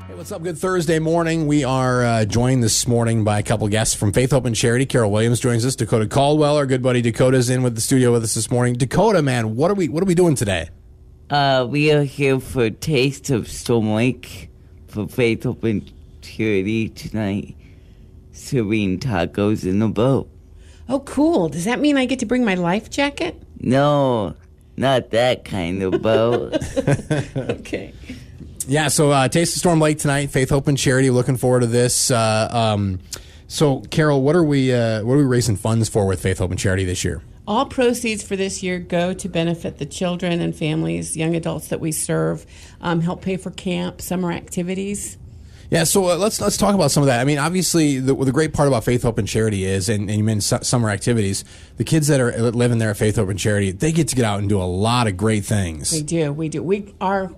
Hey, what's up? Good Thursday morning. We are joined this morning by a couple guests from Faith Hope and Charity. Carol Williams joins us. Dakota Caldwell, our good buddy Dakota's in with the studio with us this morning. Dakota, man, what are we doing today? We are here for Taste of Storm Lake for Faith Hope and Charity tonight, serving tacos in the boat. Oh, cool. Does that mean I get to bring my life jacket? No, not that kind of boat. Okay. Yeah, so Taste of Storm Lake tonight, Faith Hope and Charity. Looking forward to this. So, Carol, what are we raising funds for with Faith Hope and Charity this year? All proceeds for this year go to benefit the children and families, young adults that we serve, help pay for camp, summer activities. Yeah, so let's talk about some of that. I mean, obviously, the great part about Faith Hope and Charity is, and you mentioned summer activities, the kids that are living there at Faith Hope and Charity, they get to get out and do a lot of great things. We do. Our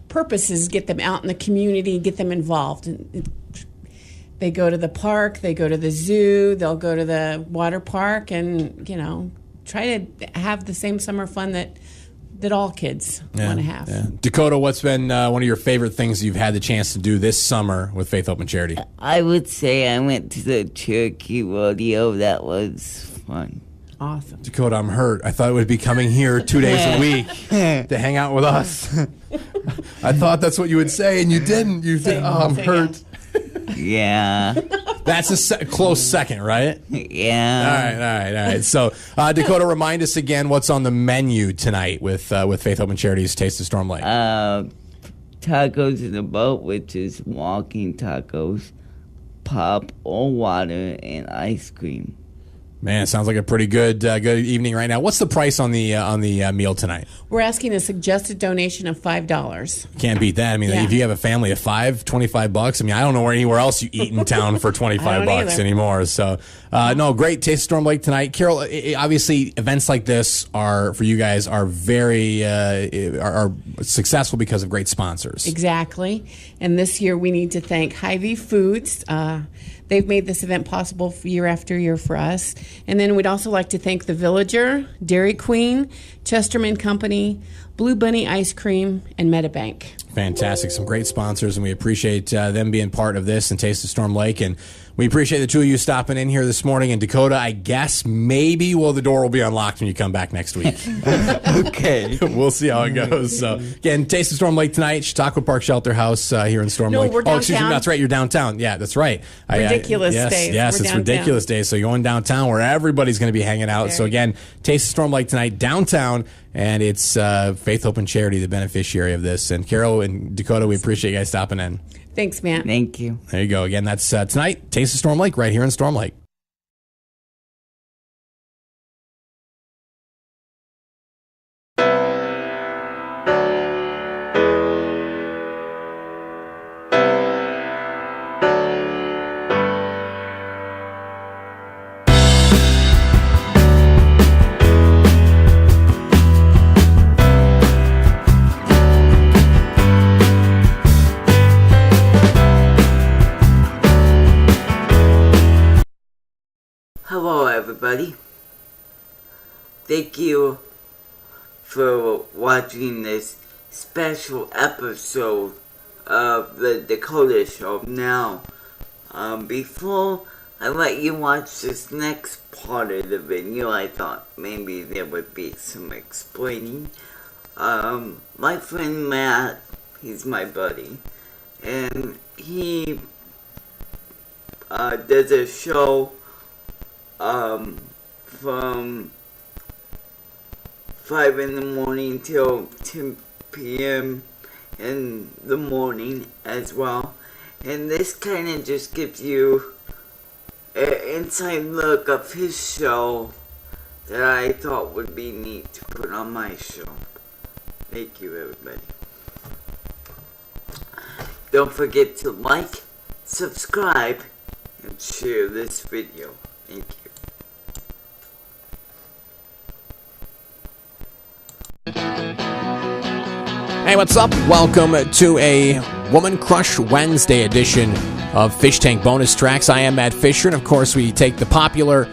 purpose is get them out in the community, get them involved. They go to the park, they go to the zoo, they'll go to the water park, and try to have the same summer fun that all kids want to have. Yeah. Dakota, what's been one of your favorite things you've had the chance to do this summer with Faith Hope and Charity? I would say I went to the Cherokee Rodeo. That was fun. Awesome. Dakota, I'm hurt. I thought it would be coming here 2 days a week to hang out with us. I thought that's what you would say, and you didn't. You said, I'm hurt. Yeah. That's a close second, right? Yeah. All right. So, Dakota, remind us again what's on the menu tonight with Faith Hope and Charity's Taste of Storm Lake. Tacos in the boat, which is walking tacos, pop or water, and ice cream. Man, it sounds like a pretty good evening right now. What's the price on the meal tonight? We're asking a suggested donation of $5. Can't beat that. I mean, if you have a family of five, $25. I mean, I don't know anywhere else you eat in town for $25 anymore. So, no, great Taste of Storm Lake tonight. Carol, obviously, events like this are for you guys are very are successful because of great sponsors. Exactly. And this year we need to thank Hy-Vee Foods. They've made this event possible year after year for us. And then we'd also like to thank The Villager, Dairy Queen, Chesterman Company, Blue Bunny Ice Cream, and Medibank. Fantastic. Some great sponsors, and we appreciate them being part of this and Taste of Storm Lake. And we appreciate the two of you stopping in here this morning. And Dakota, I guess maybe the door will be unlocked when you come back next week. Okay. We'll see how it goes. So, again, Taste of Storm Lake tonight, Chautauqua Park Shelter House here in Storm Lake. We're downtown. Oh, excuse me. That's right. You're downtown. Yeah, that's right. Ridiculous Day. Yes, it's Ridiculous Day. So you're going downtown where everybody's going to be hanging out. So, again, Taste of Storm Lake tonight, downtown. And it's Faith, Hope, and Charity, the beneficiary of this. And Carol and Dakota, we appreciate you guys stopping in. Thanks, Matt. Thank you. There you go. Again, that's tonight, Taste of Storm Lake, right here in Storm Lake. Hello, everybody. Thank you for watching this special episode of the Dakota Show. Now, before I let you watch this next part of the video, I thought maybe there would be some explaining. My friend Matt, he's my buddy, and he does a show from 5 in the morning till 10 p.m. in the morning as well. And this kind of just gives you an inside look of his show that I thought would be neat to put on my show. Thank you, everybody. Don't forget to like, subscribe, and share this video. Thank you. Hey, what's up? Welcome to a Woman Crush Wednesday edition of Fish Tank Bonus Tracks. I am Matt Fisher, and of course we take the popular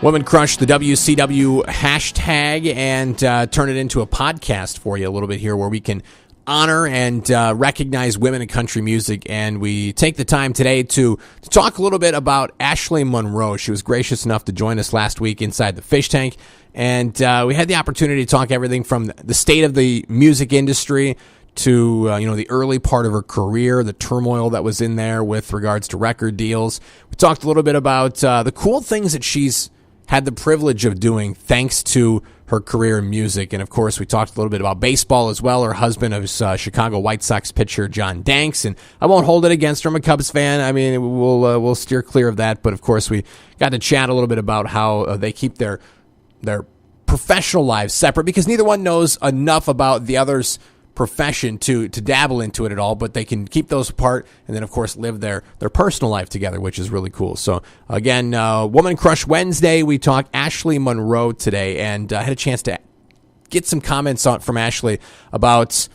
Woman Crush, the WCW hashtag, and turn it into a podcast for you a little bit here where we can honor and recognize women in country music, and we take the time today to talk a little bit about Ashley Monroe. She was gracious enough to join us last week inside the Fish Tank, and we had the opportunity to talk everything from the state of the music industry to the early part of her career, the turmoil that was in there with regards to record deals. We talked a little bit about the cool things that she's had the privilege of doing thanks to her career in music. And, of course, we talked a little bit about baseball as well. Her husband is Chicago White Sox pitcher John Danks. And I won't hold it against her. I'm a Cubs fan. I mean, we'll steer clear of that. But, of course, we got to chat a little bit about how they keep their professional lives separate, because neither one knows enough about the other's profession to dabble into it at all, but they can keep those apart and then, of course, live their personal life together, which is really cool. So, again, Woman Crush Wednesday, we talked Ashley Monroe today, and I had a chance to get some comments from Ashley about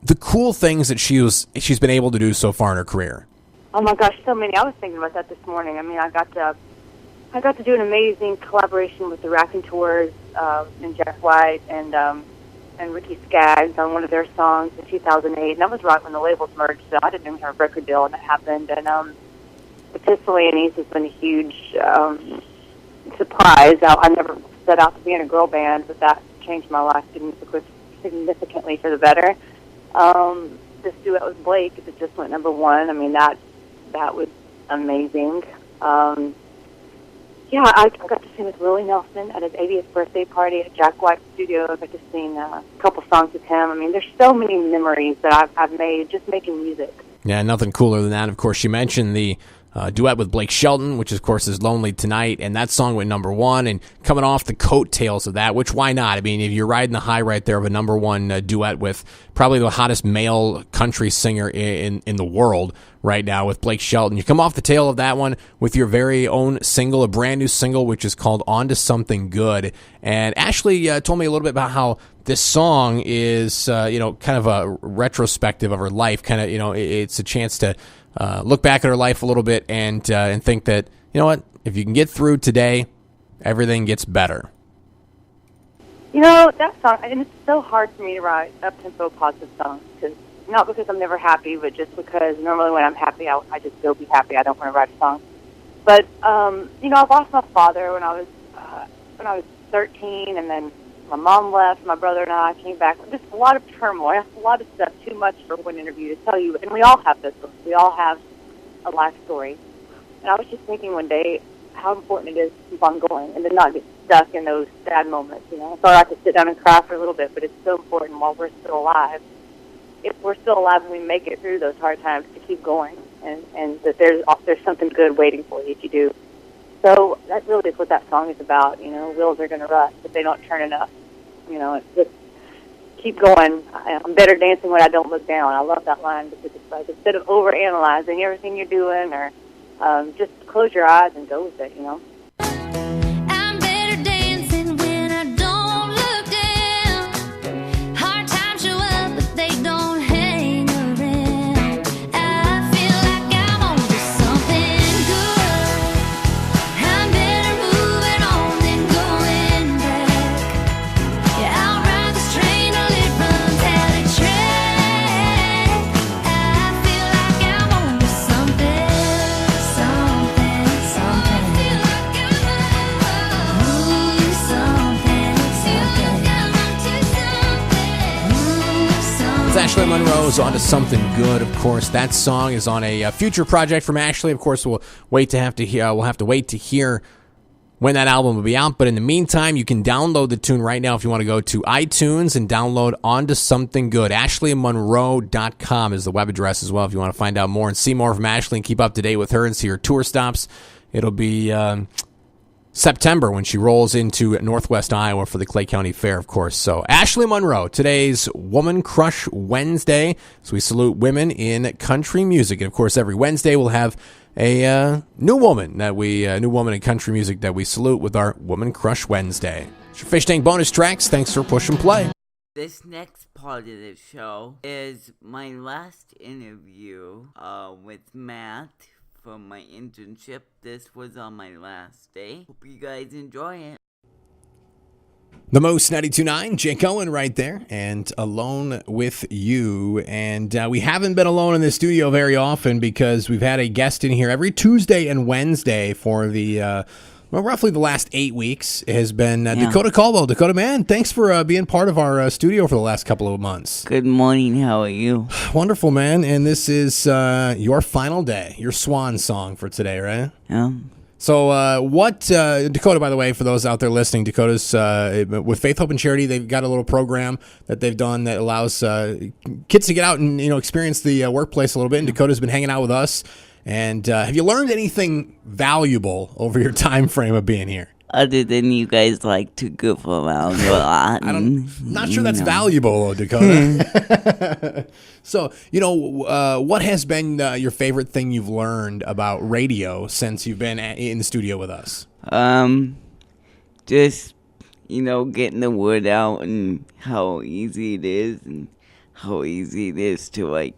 the cool things that she's been able to do so far in her career. Oh my gosh, so many. I was thinking about that this morning. I mean, I got to do an amazing collaboration with the Raconteurs and Jack White and Ricky Skaggs on one of their songs in 2008, and that was right when the labels merged, so I didn't even have a record deal when that happened. And the Pistolianis has been a huge surprise. I never set out to be in a girl band, but that changed my life significantly for the better. This duet with Blake, it just went #1. I mean, that was amazing. Yeah, I got to sing with Willie Nelson at his 80th birthday party at Jack White's studio. I got to sing a couple songs with him. I mean, there's so many memories that I've made just making music. Yeah, nothing cooler than that. Of course, she mentioned the duet with Blake Shelton, which, of course, is Lonely Tonight, and that song went #1, and coming off the coattails of that, which why not? I mean, if you're riding the high right there of a #1 duet with probably the hottest male country singer in the world right now with Blake Shelton, you come off the tail of that one with your very own single, a brand new single, which is called On to Something Good. And Ashley told me a little bit about how this song is, kind of a retrospective of her life. Kind of, it's a chance to look back at her life a little bit and think that, you know what, if you can get through today, everything gets better. That song, and it's so hard for me to write up-tempo positive songs, not because I'm never happy, but just because normally when I'm happy, I just go be happy. I don't want to write a song. But, I lost my father when I was 13, and then my mom left, my brother and I came back. Just a lot of turmoil, a lot of stuff, too much for one interview to tell you. And we all have this. We all have a life story. And I was just thinking one day how important it is to keep on going and to not get stuck in those sad moments. I thought I could sit down and cry for a little bit, but it's so important while we're still alive. If we're still alive and we make it through those hard times, to keep going, and that there's something good waiting for you if you do. So that really is what that song is about. Wheels are going to rust if they don't turn enough. It's just keep going. I'm better dancing when I don't look down. I love that line because it's like, instead of overanalyzing everything you're doing, or just close your eyes and go with it. I'm better dancing when I don't look down. Hard times show up, but they don't hang around. I feel like I'm on to something good. I'm better moving on than going back. Yeah, I'll ride this train till it runs out of track. I feel like I'm on to something, something, something. I feel like I'm on something, something. It's Ashley Monroe's On to Something Good. Of course, that song is on a future project from Ashley. Of course, we'll have to wait to hear when that album will be out. But in the meantime, you can download the tune right now if you want to go to iTunes and download On to Something Good. AshleyMonroe.com is the web address as well if you want to find out more and see more from Ashley and keep up to date with her and see her tour stops. It'll be September when she rolls into Northwest Iowa for the Clay County Fair, of course. So Ashley Monroe, today's Woman Crush Wednesday. So we salute women in country music. And, of course, every Wednesday we'll have a new woman in country music that we salute with our Woman Crush Wednesday. It's your Fish Tank bonus tracks. Thanks for push and play. This next part of the show is my last interview with Matt from my internship. This was on my last day. Hope you guys enjoy it. The Most 92.9, Jake Owen right there, and Alone with You. And we haven't been alone in the studio very often because we've had a guest in here every Tuesday and Wednesday for the, roughly the last 8 weeks. It has been Dakota Caldwell. Dakota, man, thanks for being part of our studio for the last couple of months. Good morning. How are you? Wonderful, man. And this is your final day, your swan song for today, right? Yeah. So Dakota, by the way, for those out there listening, Dakota's with Faith, Hope, and Charity, they've got a little program that they've done that allows kids to get out and experience the workplace a little bit. And Dakota's been hanging out with us. And have you learned anything valuable over your time frame of being here? Other than you guys like to goof around a lot. I'm not sure that's valuable, though, Dakota. So, what has been your favorite thing you've learned about radio since you've been in the studio with us? Just, getting the word out and how easy it is and how easy it is to,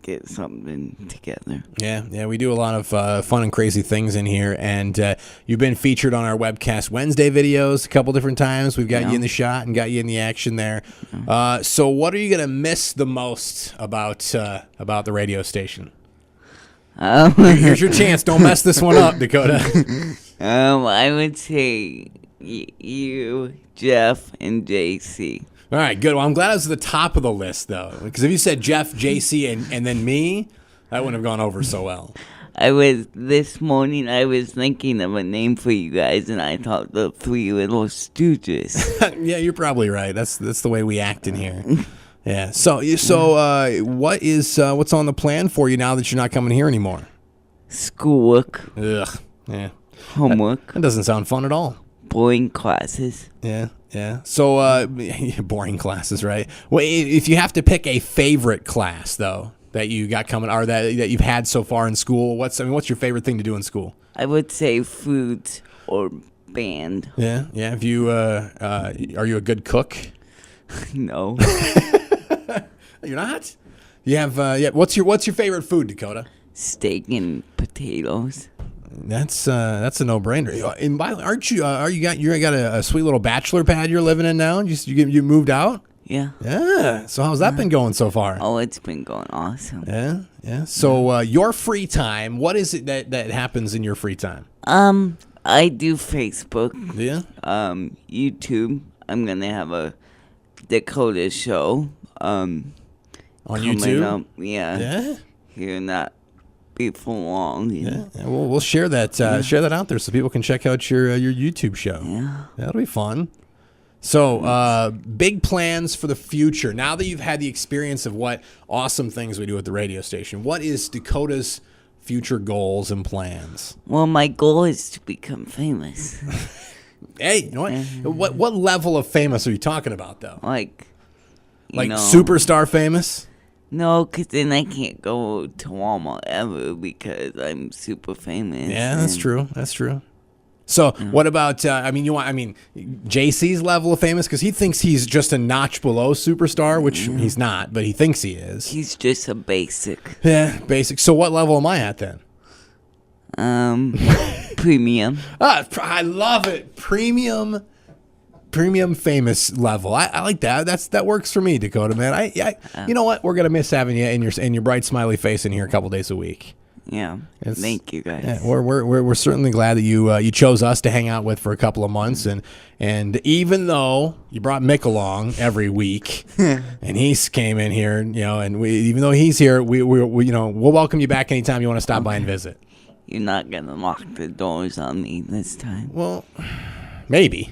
get something together. Yeah, we do a lot of fun and crazy things in here, and you've been featured on our Webcast Wednesday videos a couple different times. We've got you in the shot and got you in the action there. So what are you going to miss the most about the radio station? Here's your chance. Don't mess this one up, Dakota. I would say you, Jeff, and JC. All right, good. Well, I'm glad I was at the top of the list, though, because if you said Jeff, JC, and then me, that wouldn't have gone over so well. This morning, I was thinking of a name for you guys, and I thought the Three Little Stooges. Yeah, you're probably right. That's the way we act in here. Yeah. So what's on the plan for you now that you're not coming here anymore? Schoolwork. Ugh. Yeah. Homework. That doesn't sound fun at all. Boring classes. Yeah. So, boring classes, right? Well, if you have to pick a favorite class, though, that you got coming, or that you've had so far in school, what's your favorite thing to do in school? I would say food or band. Yeah. Have you, are you a good cook? No. You're not? You have, what's your favorite food, Dakota? Steak and potatoes. That's a no-brainer. And aren't you? You got a sweet little bachelor pad you're living in now? You moved out? Yeah. Yeah. So how's that been going so far? Oh, it's been going awesome. Yeah. So your free time, what is it that happens in your free time? I do Facebook. Yeah. YouTube. I'm gonna have a Dakota show. On YouTube. Up. Yeah. Here not before long. Yeah. We'll share that out there so people can check out your YouTube show. Yeah. That'll be fun. So, big plans for the future. Now that you've had the experience of what awesome things we do at the radio station, what is Dakota's future goals and plans? Well, my goal is to become famous. Hey, you know what? What level of famous are you talking about, though? Like superstar famous? No, because then I can't go to Walmart ever because I'm super famous. Yeah, that's true. So what about, JC's level of famous? Because he thinks he's just a notch below superstar, which he's not, but he thinks he is. He's just a basic. Yeah, basic. So what level am I at then? Premium. I love it. Premium famous level. I like that. That works for me, Dakota, man. You know what? We're gonna miss having you and your bright smiley face in here a couple days a week. Yeah. Thank you guys. Yeah, we're certainly glad that you chose us to hang out with for a couple of months, and even though you brought Mick along every week, and he came in here, and even though he's here, we'll welcome you back anytime you want to stop by and visit. You're not gonna lock the doors on me this time. Well, maybe.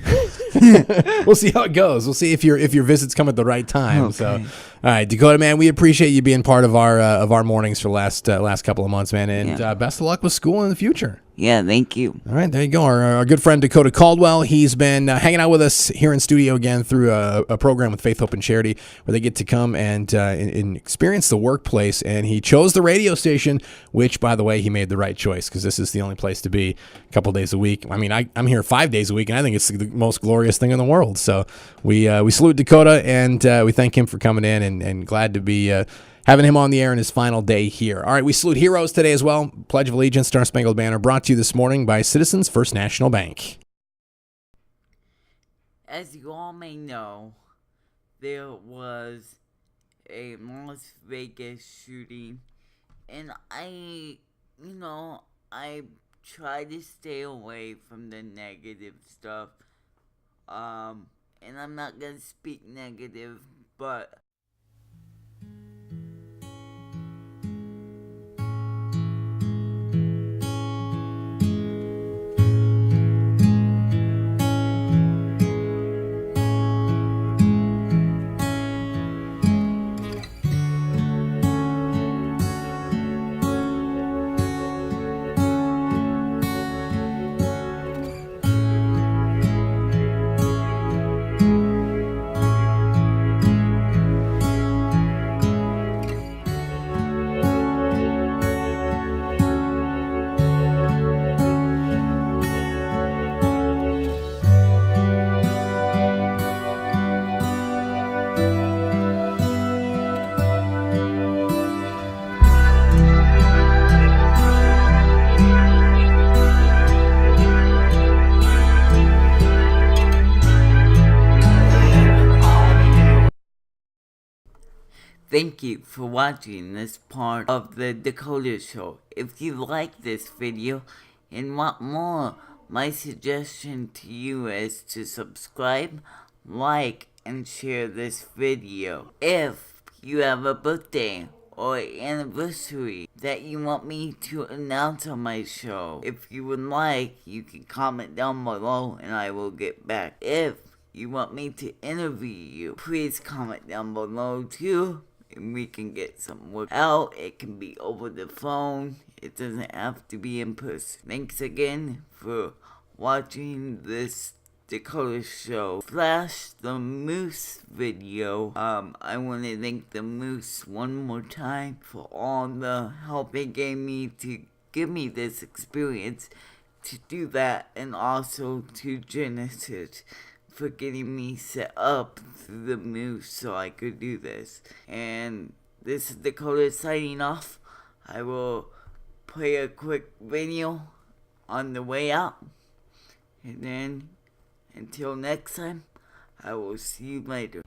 We'll see how it goes. We'll see if your visits come at the right time. Okay. So, all right, Dakota, man, we appreciate you being part of our mornings for the last couple of months, man, and best of luck with school in the future. Yeah, thank you. All right, there you go. Our good friend Dakota Caldwell, he's been hanging out with us here in studio again through a program with Faith, Hope, and Charity where they get to come and experience the workplace. And he chose the radio station, which, by the way, he made the right choice because this is the only place to be a couple days a week. I mean, I'm here 5 days a week, and I think it's the most glorious thing in the world. So we salute Dakota, and we thank him for coming in and glad to be having him on the air in his final day here. All right, we salute heroes today as well. Pledge of Allegiance, Star Spangled Banner, brought to you this morning by Citizens First National Bank. as you all may know, there was a Las Vegas shooting, and I try to stay away from the negative stuff. And I'm not gonna speak negative, but thank you for watching this part of the Dakota Show. If you like this video and want more, my suggestion to you is to subscribe, like, and share this video. If you have a birthday or anniversary that you want me to announce on my show, if you would like, you can comment down below and I will get back. If you want me to interview you, please comment down below too, and we can get some work out. It can be over the phone. It doesn't have to be in person. Thanks again for watching this Dakota Show / the Moose video. I want to thank the Moose one more time for all the help they gave me to give me this experience to do that, and also to Genesis for getting me set up through the Moose so I could do this. And this is Dakota signing off. I will play a quick video on the way out, and then until next time, I will see you later.